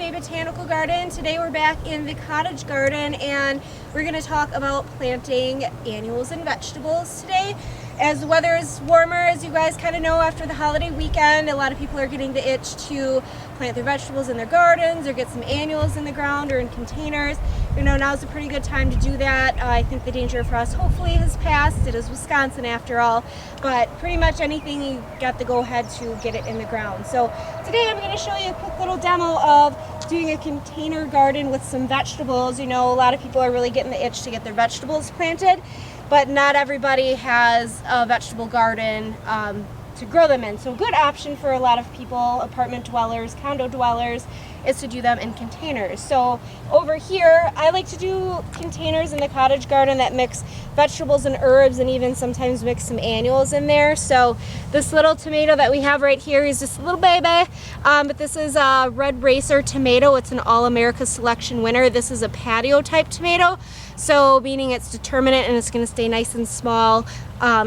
Bay Botanical Garden. Today we're back in the cottage garden and we're going to talk about planting annuals and vegetables today. As the weather is warmer, as you guys kind of know, after the holiday weekend, a lot of people are getting the itch to plant their vegetables in their gardens or get some annuals in the ground or in containers. You know, now's a pretty good time to do that. I think the danger of frost hopefully has passed. It is Wisconsin after all, but pretty much anything you got the go ahead to get it in the ground. So today I'm going to show you a quick little demo of doing a container garden with some vegetables. You know, a lot of people are really getting the itch to get their vegetables planted, but not everybody has a vegetable garden to grow them in. So a good option for a lot of people, apartment dwellers, condo dwellers, is to do them in containers. So over here, I like to do containers in the cottage garden that mix vegetables and herbs and even sometimes mix some annuals in there. So this little tomato that we have right here is just a little baby, but this is a Red Racer tomato. It's an All-America Selection winner. This is a patio type tomato, so meaning it's determinate and it's going to stay nice and small.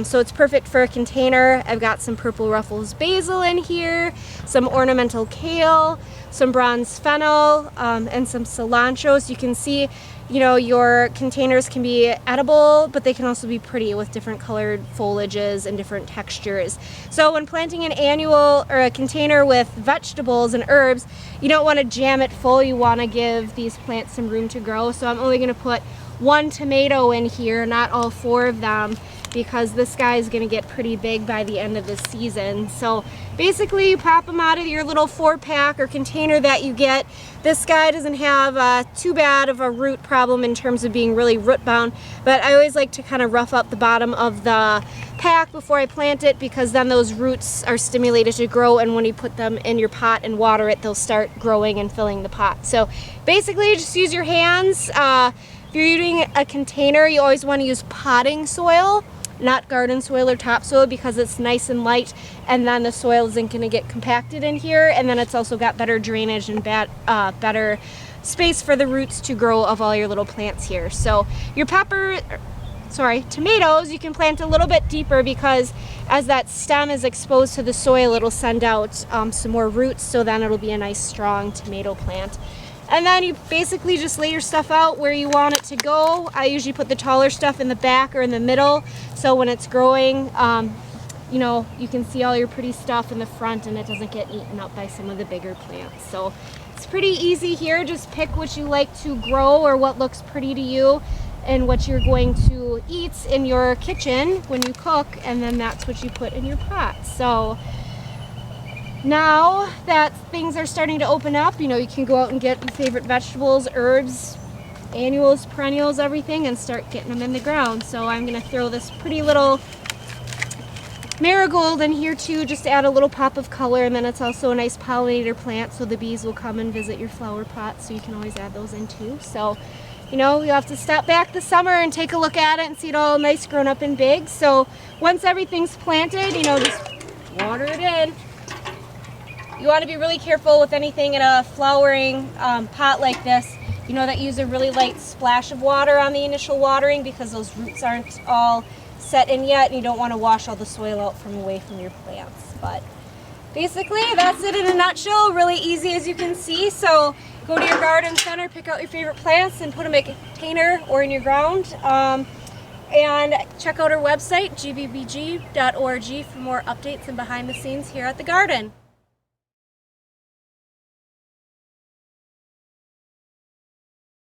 So it's perfect for a container. I've got some purple Ruffles basil in here, some ornamental kale, some bronze fennel, and some cilantro. So you can see, you know, your containers can be edible, but they can also be pretty with different colored foliages and different textures. So when planting an annual or a container with vegetables and herbs, you don't want to jam it full. You want to give these plants some room to grow. So I'm only going to put one tomato in here, not all four of them, because this guy is going to get pretty big by the end of the season. So basically you pop them out of your little 4-pack or container that you get. This guy doesn't have too bad of a root problem in terms of being really root bound, but I always like to kind of rough up the bottom of the pack before I plant it, because then those roots are stimulated to grow, and when you put them in your pot and water it, they'll start growing and filling the pot. So basically just use your hands. If you're using a container, you always want to use potting soil, not garden soil or topsoil, because it's nice and light, and then the soil isn't going to get compacted in here, and then it's also got better drainage and better space for the roots to grow of all your little plants here. So your tomatoes, you can plant a little bit deeper, because as that stem is exposed to the soil, it'll send out some more roots, so then it'll be a nice strong tomato plant. And then you basically just lay your stuff out where you want it to go. I usually put the taller stuff in the back or in the middle, so when it's growing, you know, you can see all your pretty stuff in the front and it doesn't get eaten up by some of the bigger plants. So it's pretty easy here. Just pick what you like to grow or what looks pretty to you and what you're going to eat in your kitchen when you cook, and then that's what you put in your pot. So now that things are starting to open up, you know, you can go out and get your favorite vegetables, herbs, annuals, perennials, everything, and start getting them in the ground. So I'm going to throw this pretty little marigold in here too, just to add a little pop of color, and then it's also a nice pollinator plant, so the bees will come and visit your flower pot, so you can always add those in too. So, you know, you have to step back this summer and take a look at it and see it all nice grown up and big. So once everything's planted, you know, just water it in. You want to be really careful with anything in a flowering pot like this, you know, that use a really light splash of water on the initial watering, because those roots aren't all set in yet, and you don't want to wash all the soil out from away from your plants. But basically that's it in a nutshell. Really easy, as you can see. So go to your garden center, pick out your favorite plants and put them in a container or in your ground. And check out our website, gbbg.org, for more updates and behind the scenes here at the garden.